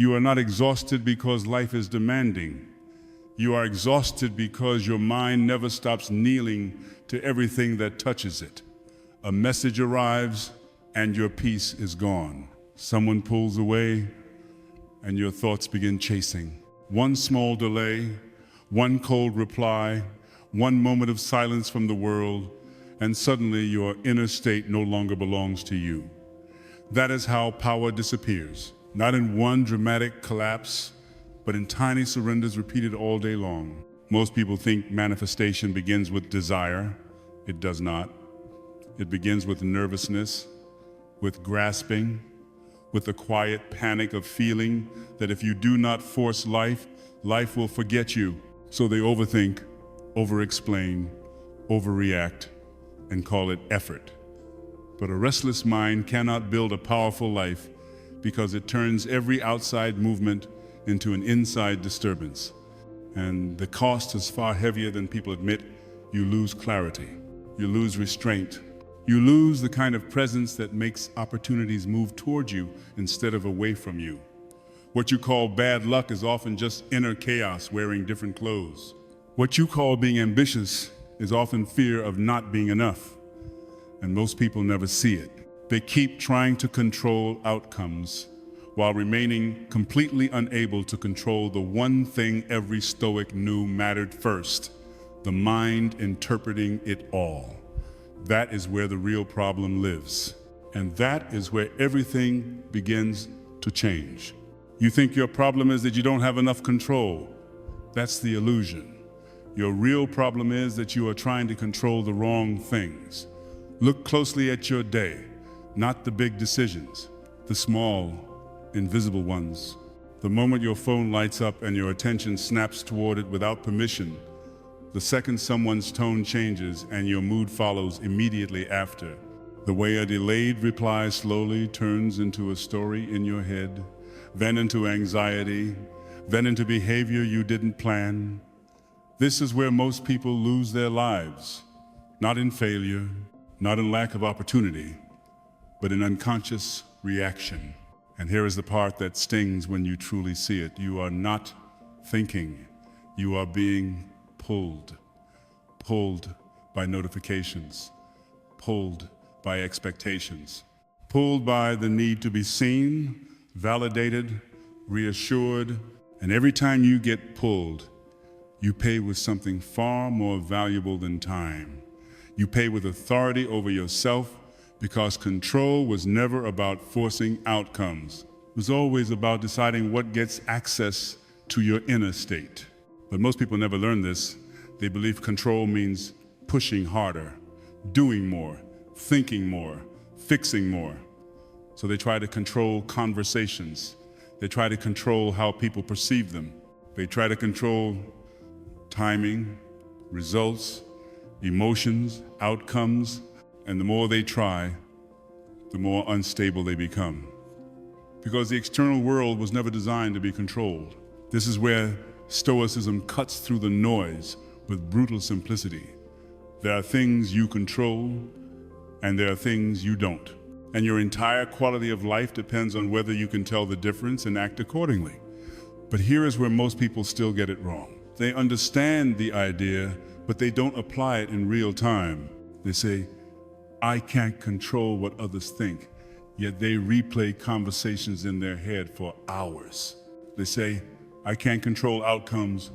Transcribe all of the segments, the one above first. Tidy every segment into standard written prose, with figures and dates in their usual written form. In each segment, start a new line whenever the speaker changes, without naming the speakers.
You are not exhausted because life is demanding. You are exhausted because your mind never stops kneeling to everything that touches it. A message arrives and your peace is gone. Someone pulls away and your thoughts begin chasing. One small delay, one cold reply, one moment of silence from the world, and suddenly your inner state no longer belongs to you. That is how power disappears. Not in one dramatic collapse, but in tiny surrenders repeated all day long. Most people think manifestation begins with desire. It does not. It begins with nervousness, with grasping, with the quiet panic of feeling that if you do not force life, life will forget you. So they overthink, over-explain, overreact, and call it effort. But a restless mind cannot build a powerful life because it turns every outside movement into an inside disturbance. And the cost is far heavier than people admit. You lose clarity, you lose restraint, you lose the kind of presence that makes opportunities move toward you instead of away from you. What you call bad luck is often just inner chaos wearing different clothes. What you call being ambitious is often fear of not being enough. And most people never see it. They keep trying to control outcomes while remaining completely unable to control the one thing every Stoic knew mattered first, the mind interpreting it all. That is where the real problem lives. And that is where everything begins to change. You think your problem is that you don't have enough control. That's the illusion. Your real problem is that you are trying to control the wrong things. Look closely at your day. Not the big decisions, the small, invisible ones. The moment your phone lights up and your attention snaps toward it without permission, the second someone's tone changes and your mood follows immediately after. The way a delayed reply slowly turns into a story in your head, then into anxiety, then into behavior you didn't plan. This is where most people lose their lives, not in failure, not in lack of opportunity, but in unconscious reaction. And here is the part that stings when you truly see it. You are not thinking. You are being pulled by notifications, pulled by expectations, pulled by the need to be seen, validated, reassured. And every time you get pulled, you pay with something far more valuable than time. You pay with authority over yourself, because control was never about forcing outcomes. It was always about deciding what gets access to your inner state. But most people never learn this. They believe control means pushing harder, doing more, thinking more, fixing more. So they try to control conversations. They try to control how people perceive them. They try to control timing, results, emotions, outcomes. And the more they try, the more unstable they become. Because the external world was never designed to be controlled. This is where Stoicism cuts through the noise with brutal simplicity. There are things you control, and there are things you don't. And your entire quality of life depends on whether you can tell the difference and act accordingly. But here is where most people still get it wrong. They understand the idea, but they don't apply it in real time. They say, I can't control what others think, yet they replay conversations in their head for hours. They say, I can't control outcomes,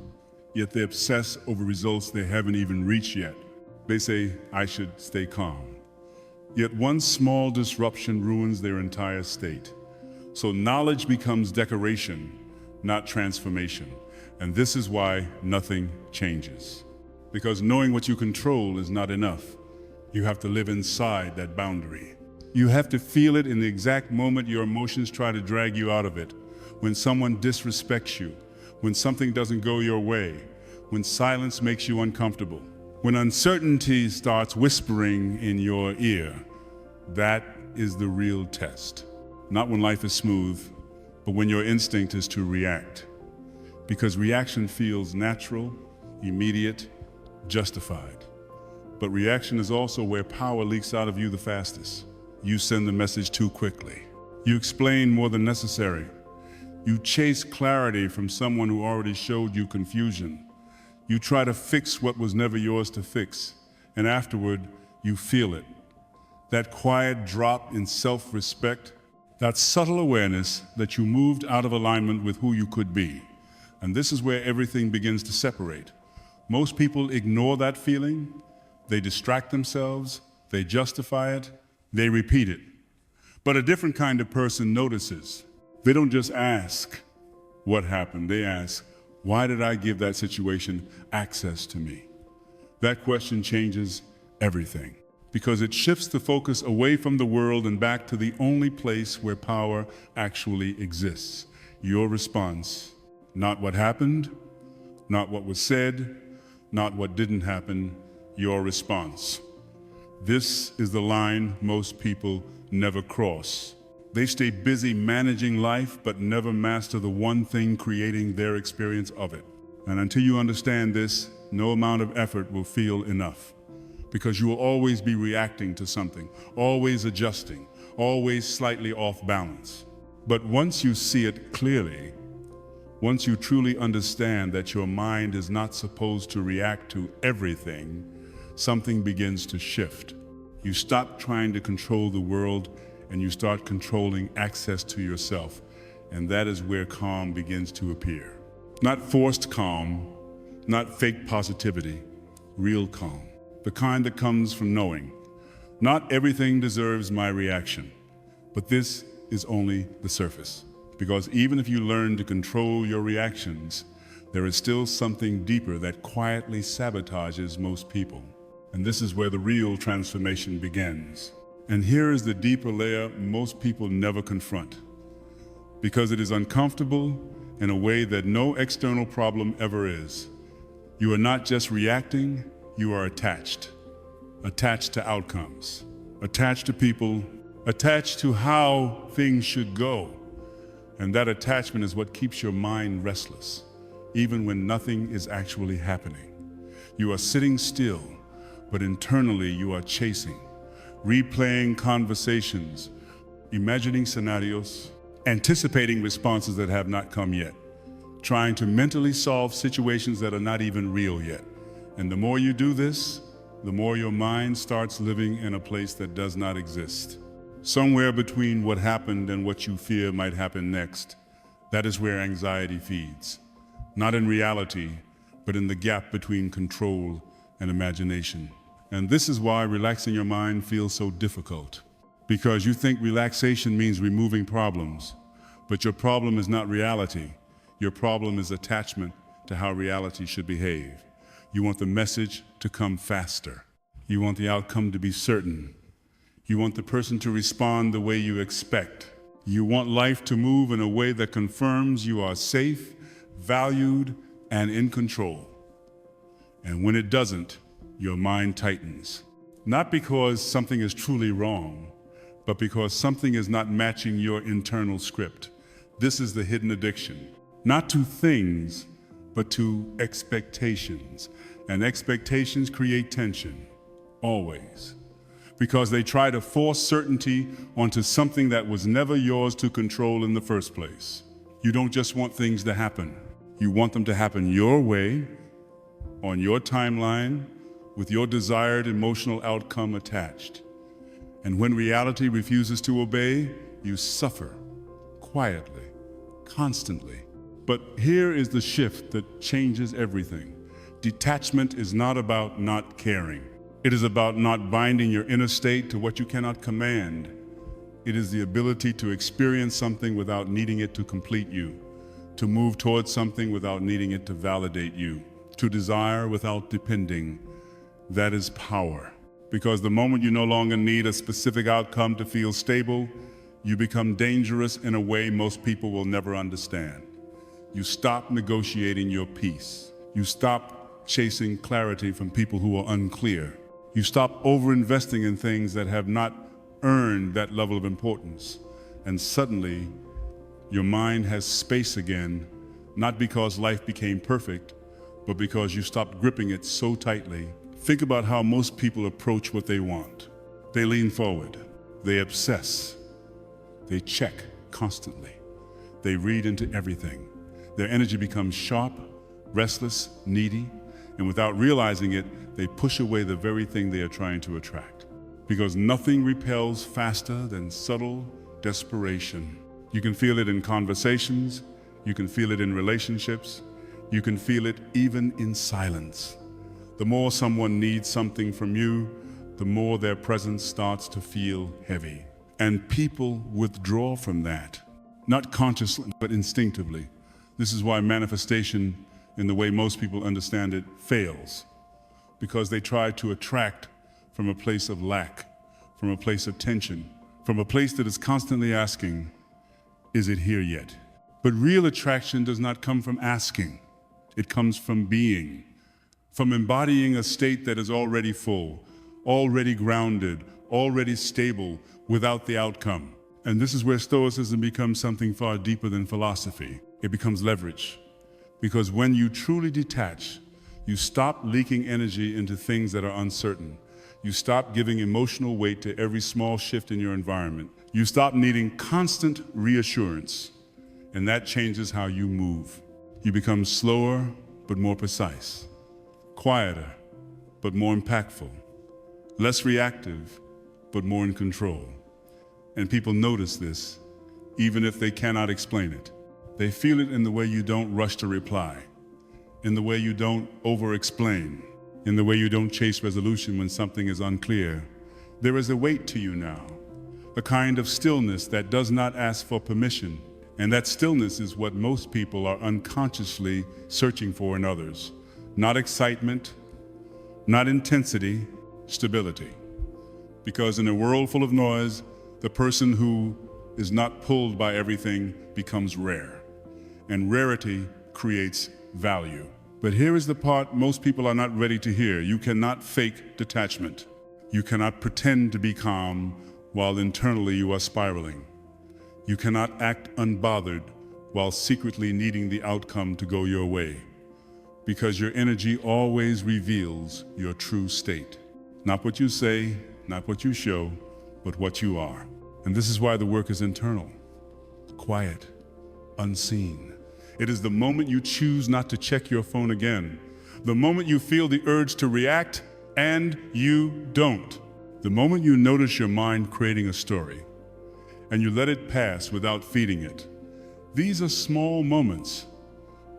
yet they obsess over results they haven't even reached yet. They say, I should stay calm. Yet one small disruption ruins their entire state. So knowledge becomes decoration, not transformation. And this is why nothing changes. Because knowing what you control is not enough. You have to live inside that boundary. You have to feel it in the exact moment your emotions try to drag you out of it. When someone disrespects you, when something doesn't go your way, when silence makes you uncomfortable, when uncertainty starts whispering in your ear. That is the real test. Not when life is smooth, but when your instinct is to react. Because reaction feels natural, immediate, justified. But reaction is also where power leaks out of you the fastest. You send the message too quickly. You explain more than necessary. You chase clarity from someone who already showed you confusion. You try to fix what was never yours to fix, and afterward, you feel it. That quiet drop in self-respect, that subtle awareness that you moved out of alignment with who you could be. And this is where everything begins to separate. Most people ignore that feeling. They distract themselves, they justify it, they repeat it. But a different kind of person notices. They don't just ask what happened, they ask, why did I give that situation access to me? That question changes everything, because it shifts the focus away from the world and back to the only place where power actually exists. Your response, not what happened, not what was said, not what didn't happen, your response. This is the line most people never cross. They stay busy managing life, but never master the one thing creating their experience of it. And until you understand this, no amount of effort will feel enough, because you will always be reacting to something, always adjusting, always slightly off balance. But once you see it clearly, once you truly understand that your mind is not supposed to react to everything, something begins to shift. You stop trying to control the world and you start controlling access to yourself. And that is where calm begins to appear. Not forced calm, not fake positivity, real calm. The kind that comes from knowing, not everything deserves my reaction, but this is only the surface. Because even if you learn to control your reactions, there is still something deeper that quietly sabotages most people. And this is where the real transformation begins. And here is the deeper layer most people never confront, because it is uncomfortable in a way that no external problem ever is. You are not just reacting, you are attached. Attached to outcomes, attached to people, attached to how things should go. And that attachment is what keeps your mind restless, even when nothing is actually happening. You are sitting still, but internally you are chasing, replaying conversations, imagining scenarios, anticipating responses that have not come yet, trying to mentally solve situations that are not even real yet. And the more you do this, the more your mind starts living in a place that does not exist. Somewhere between what happened and what you fear might happen next. That is where anxiety feeds. Not in reality, but in the gap between control and imagination. And this is why relaxing your mind feels so difficult. Because you think relaxation means removing problems. But your problem is not reality. Your problem is attachment to how reality should behave. You want the message to come faster. You want the outcome to be certain. You want the person to respond the way you expect. You want life to move in a way that confirms you are safe, valued, and in control. And when it doesn't, your mind tightens. Not because something is truly wrong, but because something is not matching your internal script. This is the hidden addiction. Not to things, but to expectations. And expectations create tension, always. Because they try to force certainty onto something that was never yours to control in the first place. You don't just want things to happen. You want them to happen your way, on your timeline, with your desired emotional outcome attached. And when reality refuses to obey, you suffer, quietly, constantly. But here is the shift that changes everything. Detachment is not about not caring. It is about not binding your inner state to what you cannot command. It is the ability to experience something without needing it to complete you, to move towards something without needing it to validate you, to desire without depending. That is power. Because the moment you no longer need a specific outcome to feel stable, you become dangerous in a way most people will never understand. You stop negotiating your peace. You stop chasing clarity from people who are unclear. You stop over-investing in things that have not earned that level of importance. And suddenly, your mind has space again, not because life became perfect, but because you stopped gripping it so tightly. Think about how most people approach what they want. They lean forward, they obsess, they check constantly. They read into everything. Their energy becomes sharp, restless, needy, and without realizing it, they push away the very thing they are trying to attract. Because nothing repels faster than subtle desperation. You can feel it in conversations, you can feel it in relationships, you can feel it even in silence. The more someone needs something from you, the more their presence starts to feel heavy. And people withdraw from that, not consciously, but instinctively. This is why manifestation, in the way most people understand it, fails. Because they try to attract from a place of lack, from a place of tension, from a place that is constantly asking, is it here yet? But real attraction does not come from asking. It comes from being, from embodying a state that is already full, already grounded, already stable, without the outcome. And this is where Stoicism becomes something far deeper than philosophy. It becomes leverage. Because when you truly detach, you stop leaking energy into things that are uncertain. You stop giving emotional weight to every small shift in your environment. You stop needing constant reassurance, and that changes how you move. You become slower, but more precise, quieter, but more impactful, less reactive, but more in control. And people notice this, even if they cannot explain it. They feel it in the way you don't rush to reply, in the way you don't over-explain, in the way you don't chase resolution when something is unclear. There is a weight to you now, a kind of stillness that does not ask for permission. And that stillness is what most people are unconsciously searching for in others. Not excitement, not intensity, stability. Because in a world full of noise, the person who is not pulled by everything becomes rare. And rarity creates value. But here is the part most people are not ready to hear. You cannot fake detachment. You cannot pretend to be calm while internally you are spiraling. You cannot act unbothered while secretly needing the outcome to go your way. Because your energy always reveals your true state. Not what you say, not what you show, but what you are. And this is why the work is internal, quiet, unseen. It is the moment you choose not to check your phone again. The moment you feel the urge to react and you don't. The moment you notice your mind creating a story and you let it pass without feeding it. These are small moments,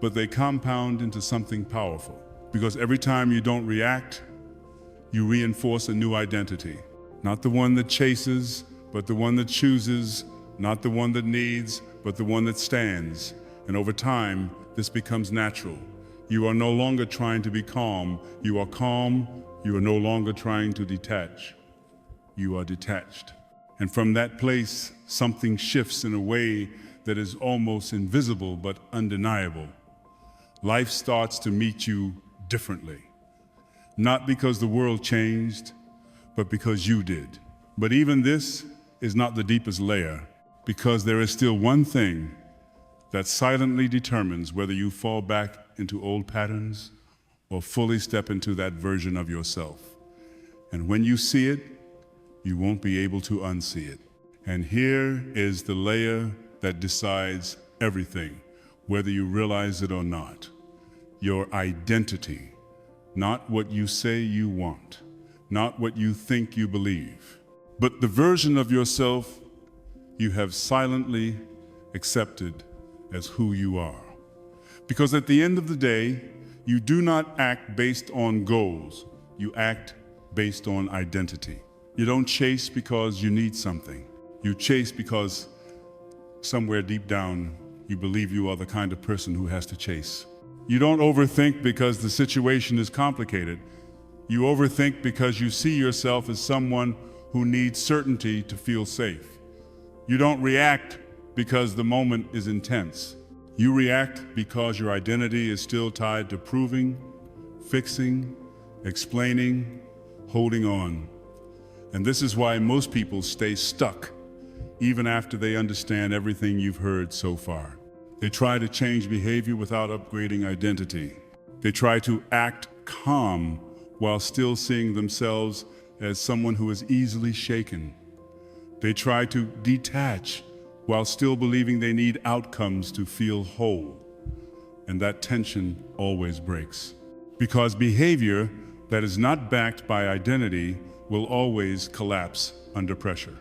but they compound into something powerful. Because every time you don't react, you reinforce a new identity. Not the one that chases, but the one that chooses. Not the one that needs, but the one that stands. And over time, this becomes natural. You are no longer trying to be calm. You are calm. You are no longer trying to detach. You are detached. And from that place, something shifts in a way that is almost invisible but undeniable. Life starts to meet you differently. Not because the world changed, but because you did. But even this is not the deepest layer, because there is still one thing that silently determines whether you fall back into old patterns or fully step into that version of yourself. And when you see it, you won't be able to unsee it. And here is the layer that decides everything, whether you realize it or not. Your identity, not what you say you want, not what you think you believe, but the version of yourself you have silently accepted as who you are. Because at the end of the day, you do not act based on goals, you act based on identity. You don't chase because you need something. You chase because somewhere deep down, you believe you are the kind of person who has to chase. You don't overthink because the situation is complicated. You overthink because you see yourself as someone who needs certainty to feel safe. You don't react because the moment is intense. You react because your identity is still tied to proving, fixing, explaining, holding on. And this is why most people stay stuck, even after they understand everything you've heard so far. They try to change behavior without upgrading identity. They try to act calm while still seeing themselves as someone who is easily shaken. They try to detach while still believing they need outcomes to feel whole. And that tension always breaks. Because behavior that is not backed by identity will always collapse under pressure.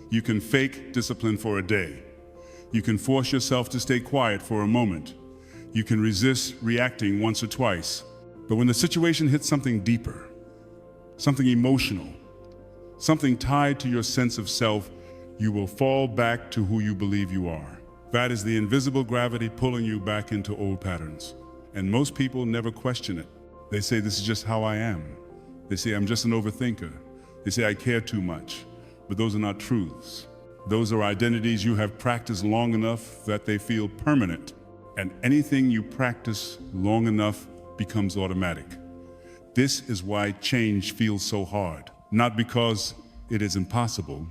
You can fake discipline for a day. You can force yourself to stay quiet for a moment. You can resist reacting once or twice. But when the situation hits something deeper, something emotional, something tied to your sense of self, you will fall back to who you believe you are. That is the invisible gravity pulling you back into old patterns. And most people never question it. They say, this is just how I am. They say, I'm just an overthinker. They say, I care too much. But those are not truths. Those are identities you have practiced long enough that they feel permanent. And anything you practice long enough becomes automatic. This is why change feels so hard. Not because it is impossible,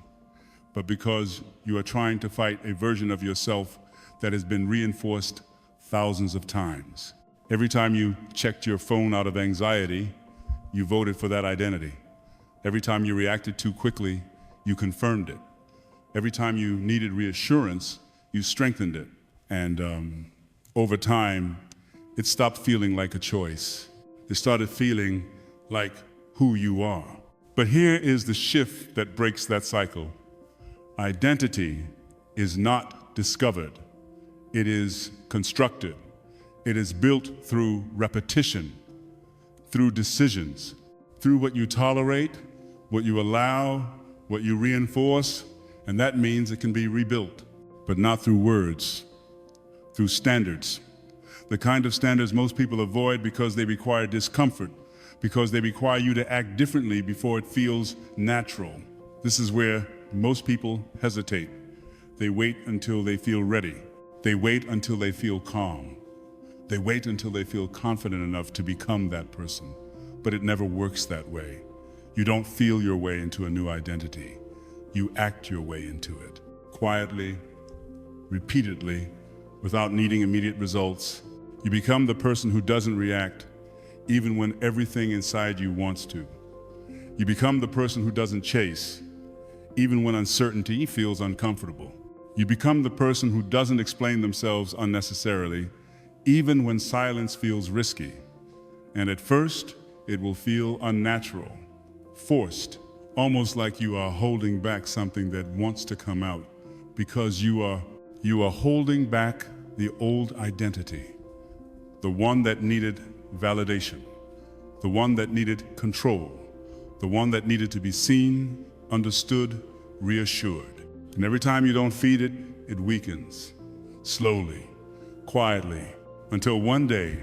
but because you are trying to fight a version of yourself that has been reinforced thousands of times. Every time you checked your phone out of anxiety, you voted for that identity. Every time you reacted too quickly, you confirmed it. Every time you needed reassurance, you strengthened it. And over time, it stopped feeling like a choice. It started feeling like who you are. But here is the shift that breaks that cycle. Identity is not discovered. It is constructed. It is built through repetition, through decisions, through what you tolerate, what you allow, what you reinforce, and that means it can be rebuilt, but not through words, through standards. The kind of standards most people avoid because they require discomfort, because they require you to act differently before it feels natural. This is where most people hesitate. They wait until they feel ready. They wait until they feel calm. They wait until they feel confident enough to become that person. But it never works that way. You don't feel your way into a new identity. You act your way into it. Quietly, repeatedly, without needing immediate results. You become the person who doesn't react, even when everything inside you wants to. You become the person who doesn't chase, even when uncertainty feels uncomfortable. You become the person who doesn't explain themselves unnecessarily, even when silence feels risky. And at first, it will feel unnatural, forced, almost like you are holding back something that wants to come out, because you are holding back the old identity, the one that needed validation, the one that needed control, the one that needed to be seen, understood, reassured. And every time you don't feed it, it weakens, slowly, quietly, until one day,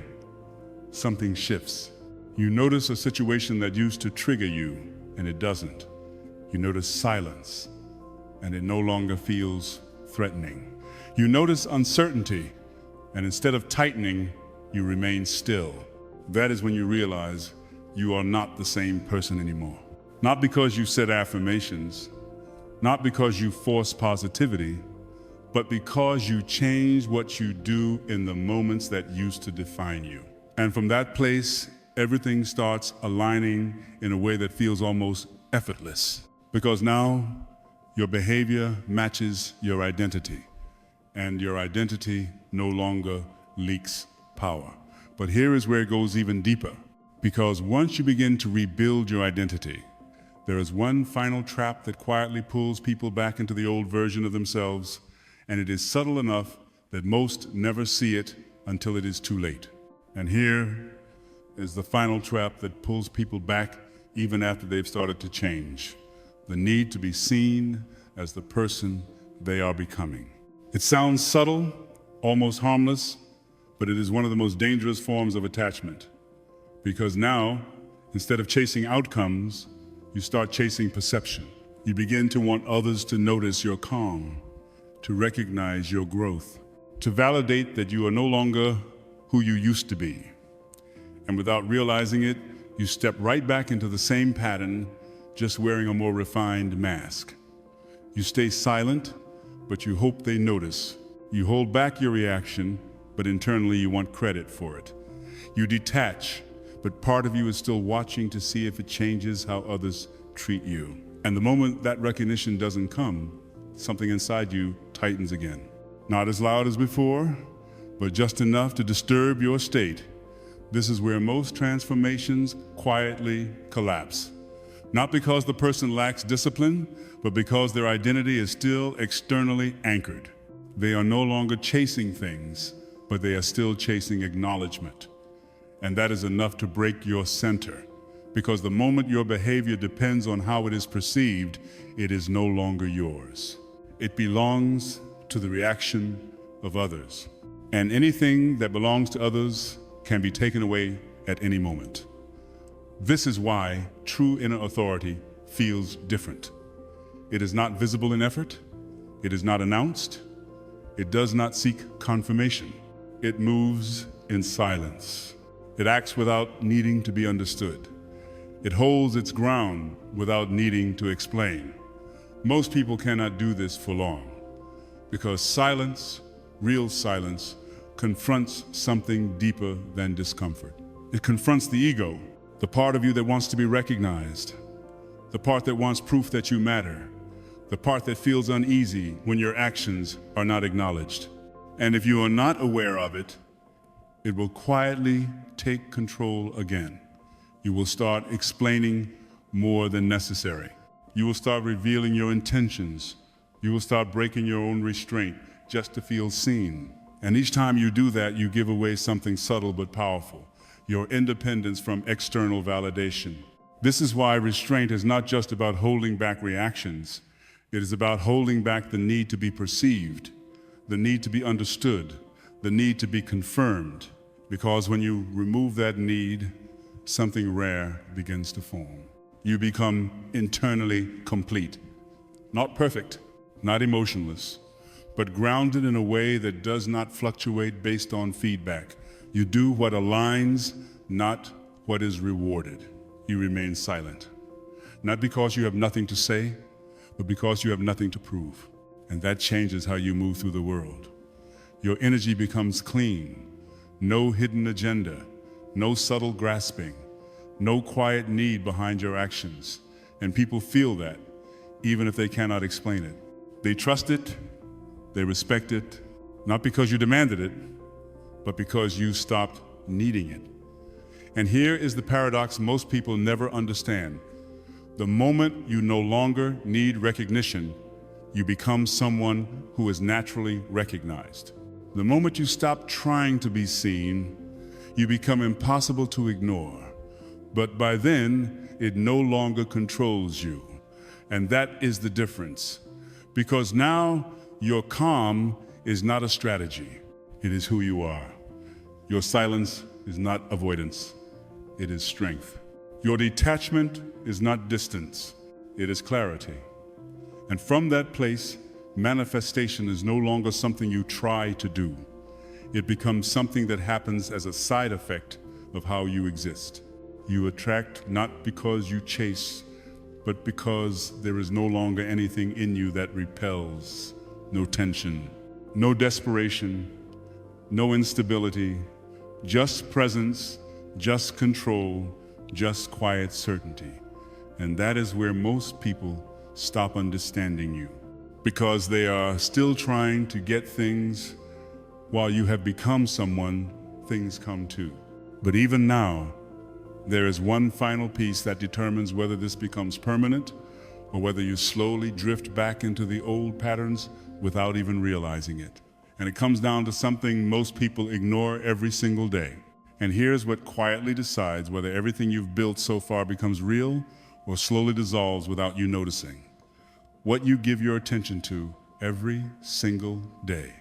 something shifts. You notice a situation that used to trigger you, and it doesn't. You notice silence, and it no longer feels threatening. You notice uncertainty, and instead of tightening, you remain still. That is when you realize you are not the same person anymore. Not because you said affirmations, not because you forced positivity, but because you changed what you do in the moments that used to define you. And from that place, everything starts aligning in a way that feels almost effortless. Because now, your behavior matches your identity, and your identity no longer leaks power. But here is where it goes even deeper. Because once you begin to rebuild your identity, there is one final trap that quietly pulls people back into the old version of themselves, and it is subtle enough that most never see it until it is too late. And here is the final trap that pulls people back even after they've started to change: the need to be seen as the person they are becoming. It sounds subtle, almost harmless, but it is one of the most dangerous forms of attachment. Because now, instead of chasing outcomes, you start chasing perception. You begin to want others to notice your calm, to recognize your growth, to validate that you are no longer who you used to be. And without realizing it, you step right back into the same pattern, just wearing a more refined mask. You stay silent, but you hope they notice. You hold back your reaction, but internally you want credit for it. You detach, but part of you is still watching to see if it changes how others treat you. And the moment that recognition doesn't come, something inside you tightens again. Not as loud as before, but just enough to disturb your state. This is where most transformations quietly collapse. Not because the person lacks discipline, but because their identity is still externally anchored. They are no longer chasing things, but they are still chasing acknowledgement. And that is enough to break your center, because the moment your behavior depends on how it is perceived, it is no longer yours. It belongs to the reaction of others. And anything that belongs to others can be taken away at any moment. This is why true inner authority feels different. It is not visible in effort. It is not announced. It does not seek confirmation. It moves in silence. It acts without needing to be understood. It holds its ground without needing to explain. Most people cannot do this for long because silence, real silence, confronts something deeper than discomfort. It confronts the ego, the part of you that wants to be recognized, the part that wants proof that you matter, the part that feels uneasy when your actions are not acknowledged. And if you are not aware of it, it will quietly take control again. You will start explaining more than necessary. You will start revealing your intentions. You will start breaking your own restraint just to feel seen. And each time you do that, you give away something subtle but powerful, your independence from external validation. This is why restraint is not just about holding back reactions. It is about holding back the need to be perceived, the need to be understood, the need to be confirmed. Because when you remove that need, something rare begins to form. You become internally complete, not perfect, not emotionless, but grounded in a way that does not fluctuate based on feedback. You do what aligns, not what is rewarded. You remain silent, not because you have nothing to say, but because you have nothing to prove. And that changes how you move through the world. Your energy becomes clean, no hidden agenda, no subtle grasping, no quiet need behind your actions. And people feel that, even if they cannot explain it. They trust it, they respect it, not because you demanded it, but because you stopped needing it. And here is the paradox most people never understand. The moment you no longer need recognition, you become someone who is naturally recognized. The moment you stop trying to be seen, you become impossible to ignore. But by then, it no longer controls you. And that is the difference. Because now, your calm is not a strategy. It is who you are. Your silence is not avoidance. It is strength. Your detachment is not distance. It is clarity. And from that place, manifestation is no longer something you try to do. It becomes something that happens as a side effect of how you exist. You attract not because you chase, but because there is no longer anything in you that repels. No tension, no desperation, no instability, just presence, just control, just quiet certainty. And that is where most people stop understanding you, because they are still trying to get things. While you have become someone, things come too. But even now, there is one final piece that determines whether this becomes permanent or whether you slowly drift back into the old patterns without even realizing it. And it comes down to something most people ignore every single day. And here's what quietly decides whether everything you've built so far becomes real or slowly dissolves without you noticing. What you give your attention to every single day.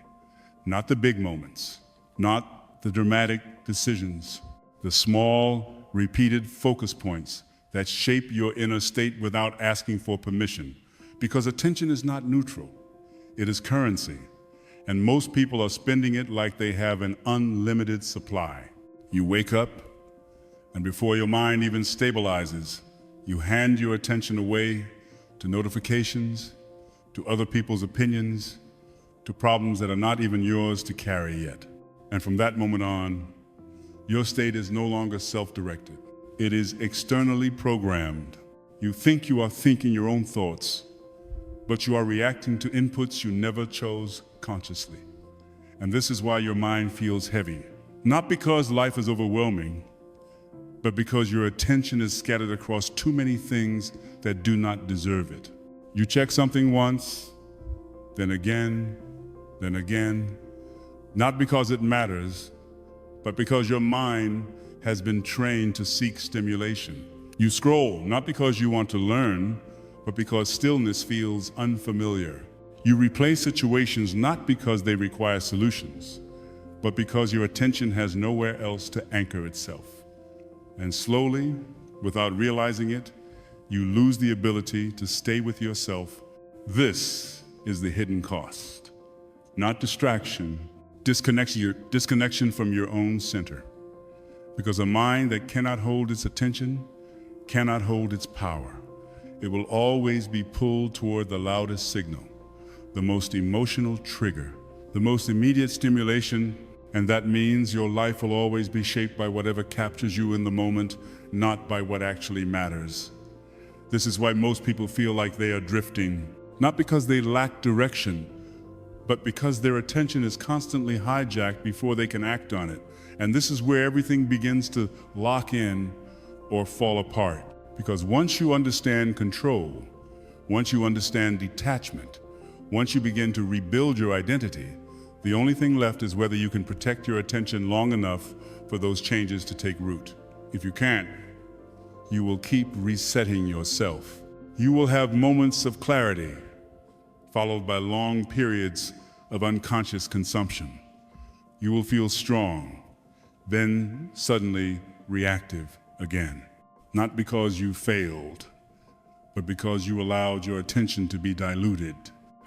Not the big moments, not the dramatic decisions, the small, repeated focus points that shape your inner state without asking for permission. Because attention is not neutral, it is currency. And most people are spending it like they have an unlimited supply. You wake up, and before your mind even stabilizes, you hand your attention away to notifications, to other people's opinions, to problems that are not even yours to carry yet. And from that moment on, your state is no longer self-directed. It is externally programmed. You think you are thinking your own thoughts, but you are reacting to inputs you never chose consciously. And this is why your mind feels heavy. Not because life is overwhelming, but because your attention is scattered across too many things that do not deserve it. You check something once, then again, not because it matters, but because your mind has been trained to seek stimulation. You scroll, not because you want to learn, but because stillness feels unfamiliar. You replay situations not because they require solutions, but because your attention has nowhere else to anchor itself. And slowly, without realizing it, you lose the ability to stay with yourself. This is the hidden cost. Not distraction, disconnection from your own center. Because a mind that cannot hold its attention cannot hold its power. It will always be pulled toward the loudest signal, the most emotional trigger, the most immediate stimulation, and that means your life will always be shaped by whatever captures you in the moment, not by what actually matters. This is why most people feel like they are drifting, not because they lack direction, but because their attention is constantly hijacked before they can act on it. And this is where everything begins to lock in or fall apart. Because once you understand control, once you understand detachment, once you begin to rebuild your identity, the only thing left is whether you can protect your attention long enough for those changes to take root. If you can't, you will keep resetting yourself. You will have moments of clarity, followed by long periods of unconscious consumption. You will feel strong, then suddenly reactive again. Not because you failed, but because you allowed your attention to be diluted.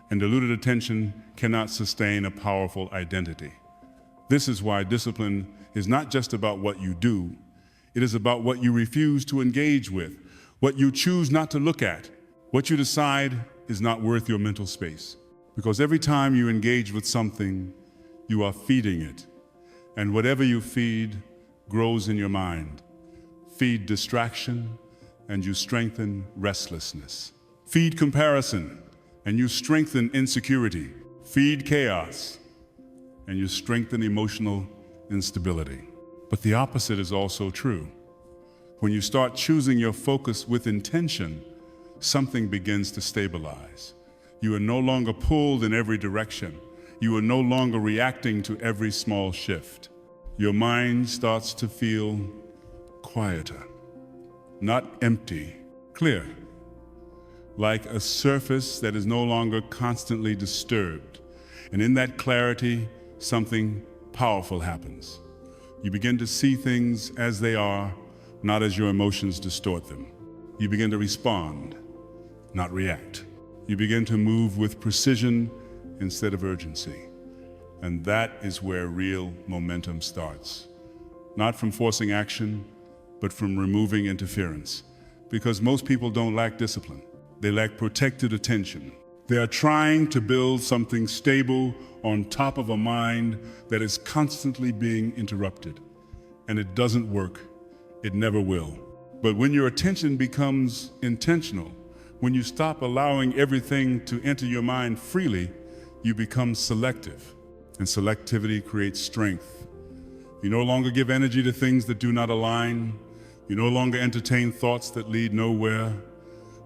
And diluted attention cannot sustain a powerful identity. This is why discipline is not just about what you do, it is about what you refuse to engage with, what you choose not to look at, what you decide is not worth your mental space. Because every time you engage with something, you are feeding it. And whatever you feed grows in your mind. Feed distraction, and you strengthen restlessness. Feed comparison, and you strengthen insecurity. Feed chaos, and you strengthen emotional instability. But the opposite is also true. When you start choosing your focus with intention, something begins to stabilize. You are no longer pulled in every direction. You are no longer reacting to every small shift. Your mind starts to feel quieter, not empty, clear, like a surface that is no longer constantly disturbed. And in that clarity, something powerful happens. You begin to see things as they are, not as your emotions distort them. You begin to respond, not react. You begin to move with precision instead of urgency. And that is where real momentum starts. Not from forcing action, but from removing interference. Because most people don't lack discipline. They lack protected attention. They are trying to build something stable on top of a mind that is constantly being interrupted. And it doesn't work. It never will. But when your attention becomes intentional, when you stop allowing everything to enter your mind freely, you become selective. And selectivity creates strength. You no longer give energy to things that do not align. You no longer entertain thoughts that lead nowhere.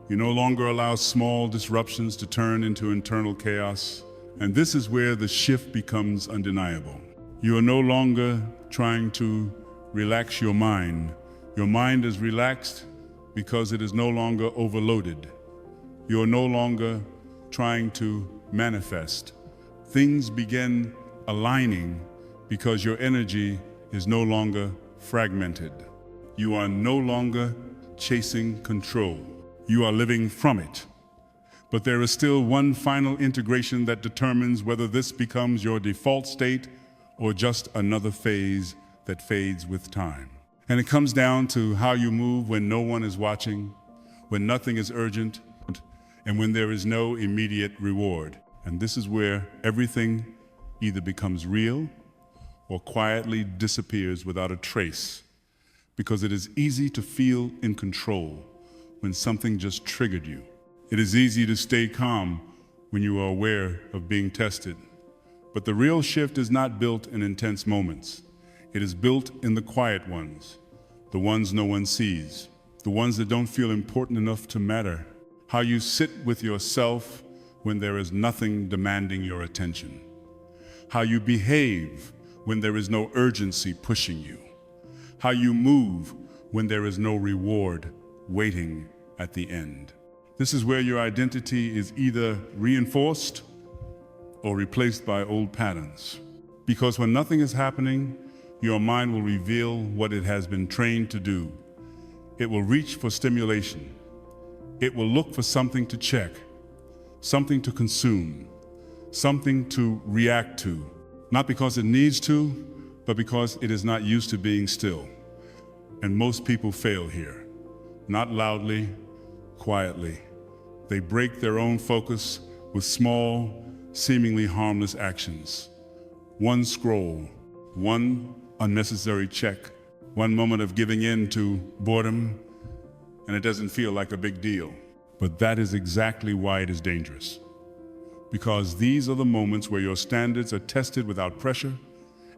You no longer allow small disruptions to turn into internal chaos. And this is where the shift becomes undeniable. You are no longer trying to relax your mind. Your mind is relaxed because it is no longer overloaded. You are no longer trying to manifest. Things begin aligning because your energy is no longer fragmented. You are no longer chasing control. You are living from it. But there is still one final integration that determines whether this becomes your default state or just another phase that fades with time. And it comes down to how you move when no one is watching, when nothing is urgent, and when there is no immediate reward. And this is where everything either becomes real or quietly disappears without a trace. Because it is easy to feel in control when something just triggered you. It is easy to stay calm when you are aware of being tested. But the real shift is not built in intense moments. It is built in the quiet ones, the ones no one sees, the ones that don't feel important enough to matter. How you sit with yourself when there is nothing demanding your attention. How you behave when there is no urgency pushing you. How you move when there is no reward waiting at the end. This is where your identity is either reinforced or replaced by old patterns. Because when nothing is happening, your mind will reveal what it has been trained to do. It will reach for stimulation. It will look for something to check, something to consume, something to react to. Not because it needs to, but because it is not used to being still. And most people fail here. Not loudly, quietly. They break their own focus with small, seemingly harmless actions. One scroll, one unnecessary check, one moment of giving in to boredom, and it doesn't feel like a big deal. But that is exactly why it is dangerous. Because these are the moments where your standards are tested without pressure,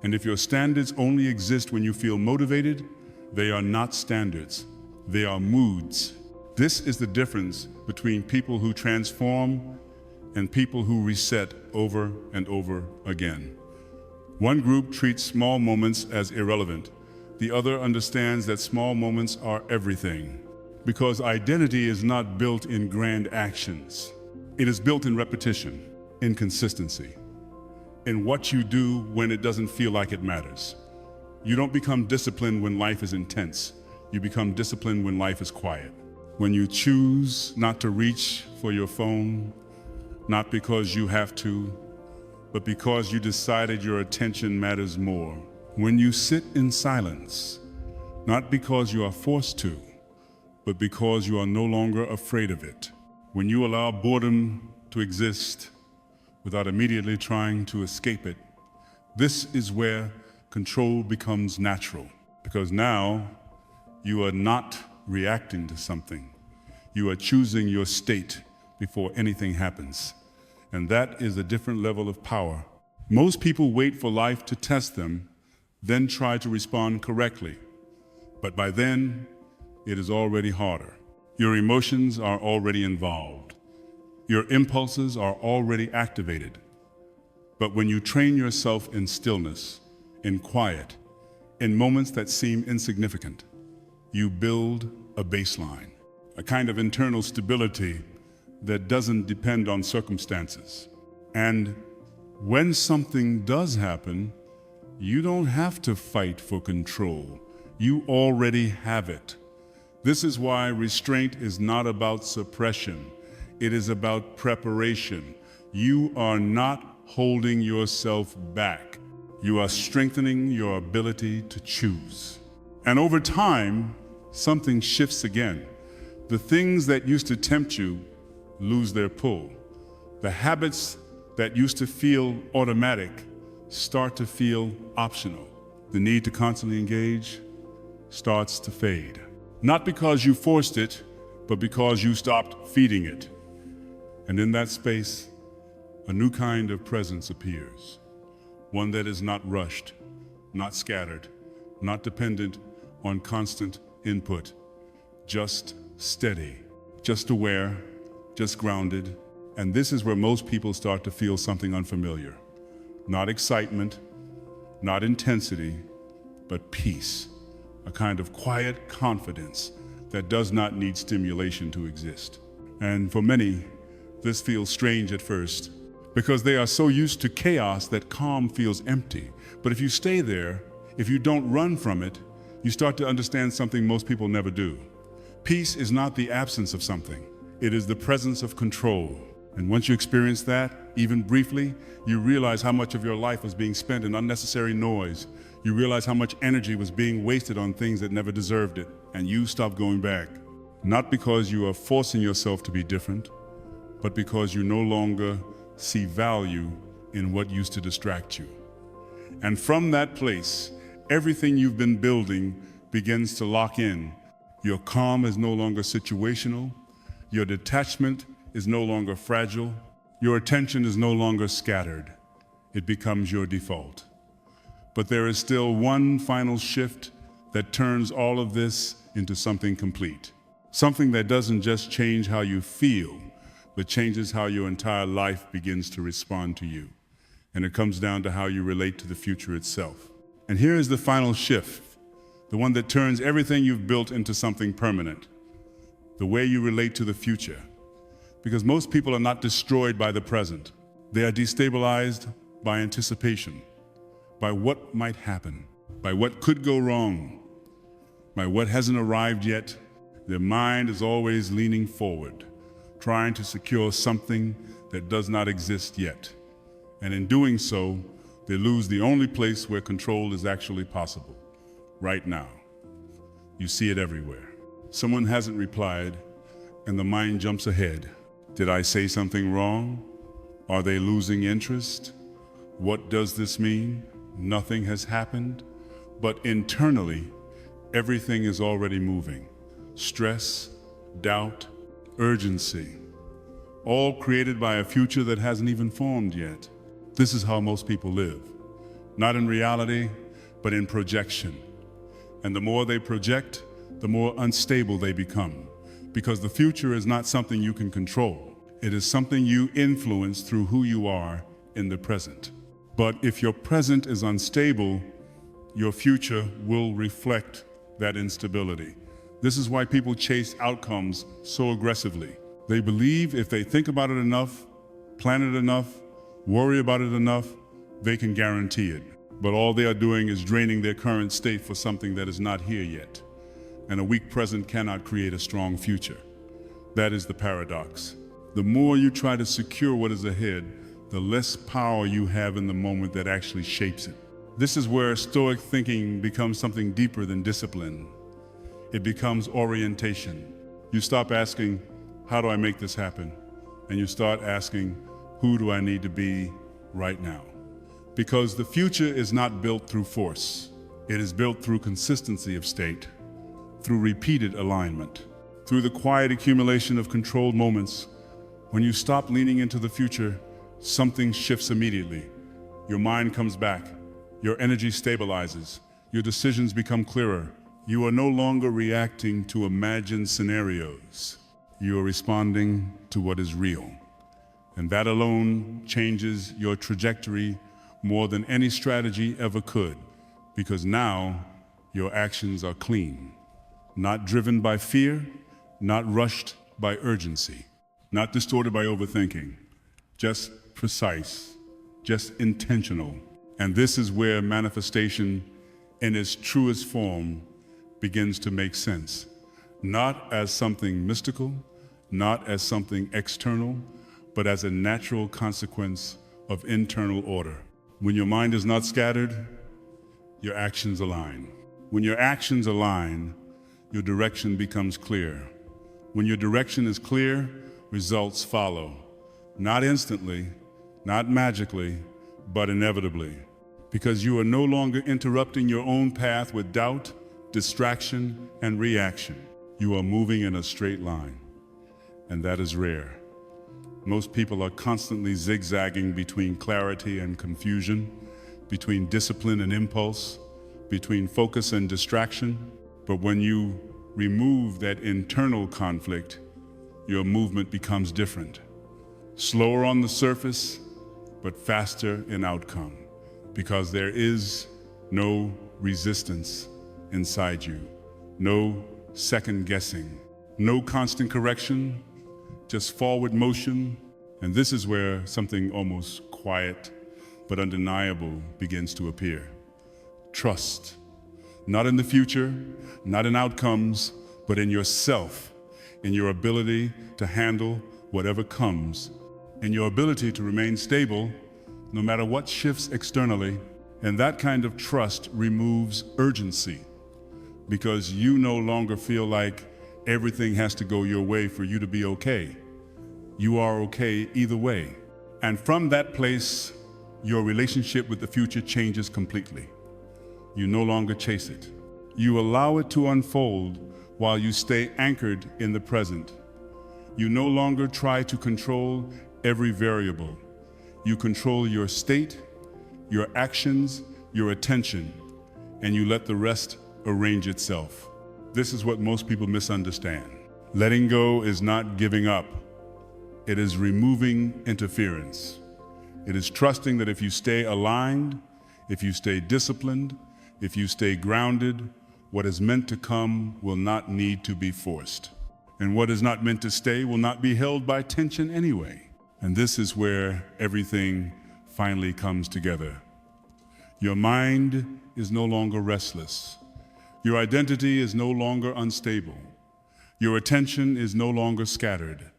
and if your standards only exist when you feel motivated, they are not standards, they are moods. This is the difference between people who transform and people who reset over and over again. One group treats small moments as irrelevant. The other understands that small moments are everything. Because identity is not built in grand actions. It is built in repetition, in consistency, in what you do when it doesn't feel like it matters. You don't become disciplined when life is intense. You become disciplined when life is quiet. When you choose not to reach for your phone, not because you have to, but because you decided your attention matters more. When you sit in silence, not because you are forced to, but because you are no longer afraid of it. When you allow boredom to exist without immediately trying to escape it, this is where control becomes natural. Because now you are not reacting to something. You are choosing your state before anything happens. And that is a different level of power. Most people wait for life to test them, then try to respond correctly. But by then, it is already harder. Your emotions are already involved. Your impulses are already activated. But when you train yourself in stillness, in quiet, in moments that seem insignificant, you build a baseline, a kind of internal stability that doesn't depend on circumstances. And when something does happen, you don't have to fight for control. You already have it. This is why restraint is not about suppression. It is about preparation. You are not holding yourself back. You are strengthening your ability to choose. And over time, something shifts again. The things that used to tempt you lose their pull. The habits that used to feel automatic start to feel optional. The need to constantly engage starts to fade. Not because you forced it, but because you stopped feeding it. And in that space, a new kind of presence appears. One that is not rushed, not scattered, not dependent on constant input, just steady, just aware, just grounded. And this is where most people start to feel something unfamiliar. Not excitement, not intensity, but peace. A kind of quiet confidence that does not need stimulation to exist. And for many, this feels strange at first because they are so used to chaos that calm feels empty. But if you stay there, if you don't run from it, you start to understand something most people never do. Peace is not the absence of something. It is the presence of control. And once you experience that, even briefly, you realize how much of your life was being spent in unnecessary noise. You realize how much energy was being wasted on things that never deserved it, and you stop going back. Not because you are forcing yourself to be different, but because you no longer see value in what used to distract you. And from that place, everything you've been building begins to lock in. Your calm is no longer situational. Your detachment is no longer fragile. Your attention is no longer scattered. It becomes your default. But there is still one final shift that turns all of this into something complete. Something that doesn't just change how you feel, but changes how your entire life begins to respond to you. And it comes down to how you relate to the future itself. And here is the final shift, the one that turns everything you've built into something permanent. The way you relate to the future. Because most people are not destroyed by the present. They are destabilized by anticipation, by what might happen, by what could go wrong, by what hasn't arrived yet. Their mind is always leaning forward, trying to secure something that does not exist yet. And in doing so, they lose the only place where control is actually possible, right now. You see it everywhere. Someone hasn't replied, and the mind jumps ahead. Did I say something wrong? Are they losing interest? What does this mean? Nothing has happened, but internally, everything is already moving. Stress, doubt, urgency, all created by a future that hasn't even formed yet. This is how most people live. Not in reality, but in projection. And the more they project, the more unstable they become. Because the future is not something you can control. It is something you influence through who you are in the present. But if your present is unstable, your future will reflect that instability. This is why people chase outcomes so aggressively. They believe if they think about it enough, plan it enough, worry about it enough, they can guarantee it. But all they are doing is draining their current state for something that is not here yet. And a weak present cannot create a strong future. That is the paradox. The more you try to secure what is ahead, the less power you have in the moment that actually shapes it. This is where Stoic thinking becomes something deeper than discipline. It becomes orientation. You stop asking, how do I make this happen? And you start asking, who do I need to be right now? Because the future is not built through force. It is built through consistency of state, through repeated alignment, through the quiet accumulation of controlled moments. When you stop leaning into the future, something shifts immediately. Your mind comes back, your energy stabilizes, your decisions become clearer. You are no longer reacting to imagined scenarios. You are responding to what is real. And that alone changes your trajectory more than any strategy ever could, because now your actions are clean, not driven by fear, not rushed by urgency, not distorted by overthinking, just precise, just intentional. And this is where manifestation in its truest form begins to make sense, not as something mystical, not as something external, but as a natural consequence of internal order. When your mind is not scattered, your actions align. When your actions align, your direction becomes clear. When your direction is clear, results follow. Not instantly, not magically, but inevitably. Because you are no longer interrupting your own path with doubt, distraction, and reaction. You are moving in a straight line. And that is rare. Most people are constantly zigzagging between clarity and confusion, between discipline and impulse, between focus and distraction. But when you remove that internal conflict, your movement becomes different. Slower on the surface, but faster in outcome, because there is no resistance inside you, no second guessing, no constant correction, just forward motion. And this is where something almost quiet but undeniable begins to appear. Trust, not in the future, not in outcomes, but in yourself, in your ability to handle whatever comes, in your ability to remain stable no matter what shifts externally. And that kind of trust removes urgency, because you no longer feel like everything has to go your way for you to be okay. You are okay either way. And from that place, your relationship with the future changes completely. You no longer chase it. You allow it to unfold while you stay anchored in the present. You no longer try to control every variable. You control your state, your actions, your attention, and you let the rest arrange itself. This is what most people misunderstand. Letting go is not giving up. It is removing interference. It is trusting that if you stay aligned, if you stay disciplined, if you stay grounded, what is meant to come will not need to be forced. And what is not meant to stay will not be held by tension anyway. And this is where everything finally comes together. Your mind is no longer restless. Your identity is no longer unstable. Your attention is no longer scattered.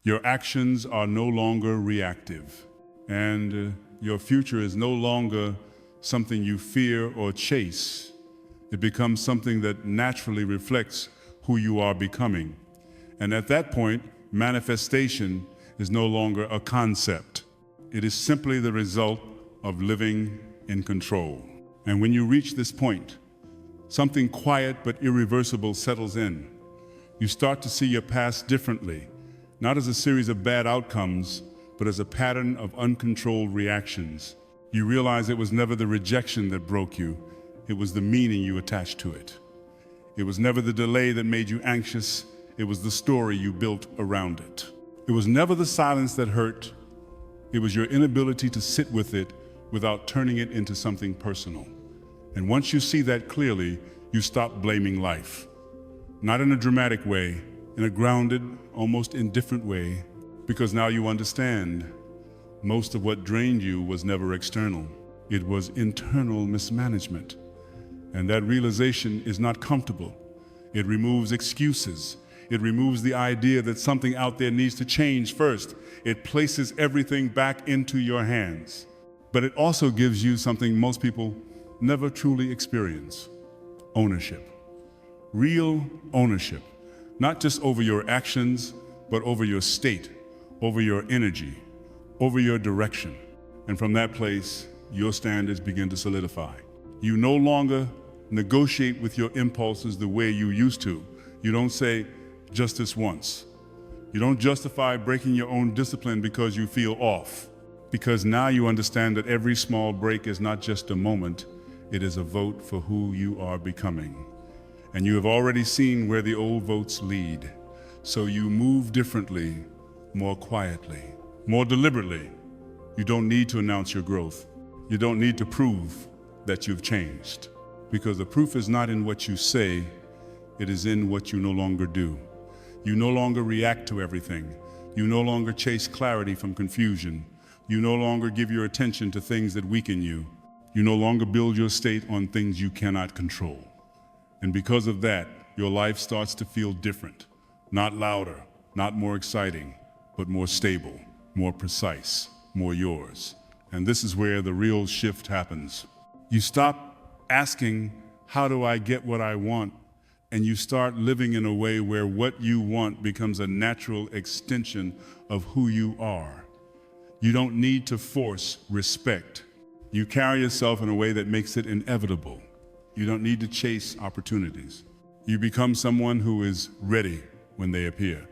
Your actions are no longer reactive. And your future is no longer something you fear or chase. It becomes something that naturally reflects who you are becoming. And at that point, manifestation is no longer a concept. It is simply the result of living in control. And when you reach this point, something quiet but irreversible settles in. You start to see your past differently, not as a series of bad outcomes, but as a pattern of uncontrolled reactions. You realize it was never the rejection that broke you, it was the meaning you attached to it. It was never the delay that made you anxious, it was the story you built around it. It was never the silence that hurt, it was your inability to sit with it without turning it into something personal. And once you see that clearly, you stop blaming life. Not in a dramatic way, in a grounded, almost indifferent way, because now you understand most of what drained you was never external. It was internal mismanagement. And that realization is not comfortable. It removes excuses. It removes the idea that something out there needs to change first. It places everything back into your hands. But it also gives you something most people never truly experience: ownership. Real ownership, not just over your actions, but over your state, over your energy, over your direction. And from that place, your standards begin to solidify. You no longer negotiate with your impulses the way you used to. You don't say, just this once. You don't justify breaking your own discipline because you feel off. Because now you understand that every small break is not just a moment, it is a vote for who you are becoming. And you have already seen where the old votes lead. So you move differently, more quietly, more deliberately. You don't need to announce your growth. You don't need to prove that you've changed. Because the proof is not in what you say, it is in what you no longer do. You no longer react to everything. You no longer chase clarity from confusion. You no longer give your attention to things that weaken you. You no longer build your state on things you cannot control. And because of that, your life starts to feel different. Not louder, not more exciting, but more stable, more precise, more yours. And this is where the real shift happens. You stop asking, how do I get what I want? And you start living in a way where what you want becomes a natural extension of who you are. You don't need to force respect. You carry yourself in a way that makes it inevitable. You don't need to chase opportunities. You become someone who is ready when they appear.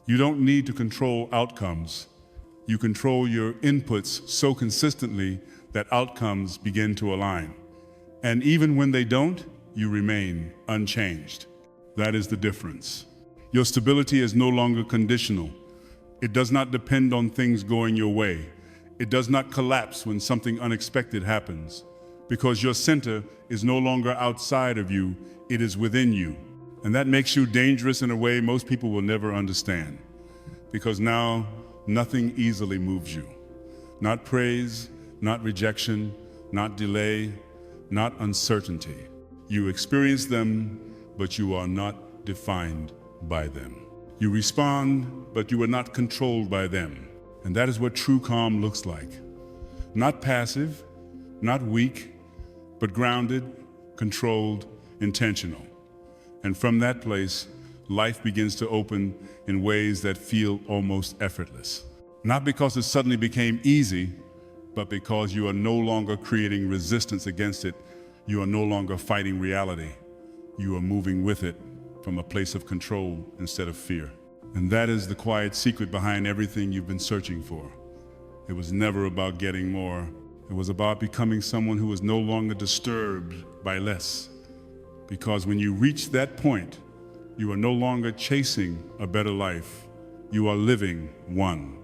You don't need to control outcomes. You control your inputs so consistently that outcomes begin to align. And even when they don't, you remain unchanged. That is the difference. Your stability is no longer conditional. It does not depend on things going your way. It does not collapse when something unexpected happens, because your center is no longer outside of you, it is within you. And that makes you dangerous in a way most people will never understand, because now nothing easily moves you. Not praise, not rejection, not delay, not uncertainty. You experience them, but you are not defined by them. You respond, but you are not controlled by them. And that is what true calm looks like. Not passive, not weak, but grounded, controlled, intentional. And from that place, life begins to open in ways that feel almost effortless. Not because it suddenly became easy, but because you are no longer creating resistance against it. You are no longer fighting reality. You are moving with it from a place of control instead of fear. And that is the quiet secret behind everything you've been searching for. It was never about getting more. It was about becoming someone who was no longer disturbed by less. Because when you reach that point, you are no longer chasing a better life. You are living one.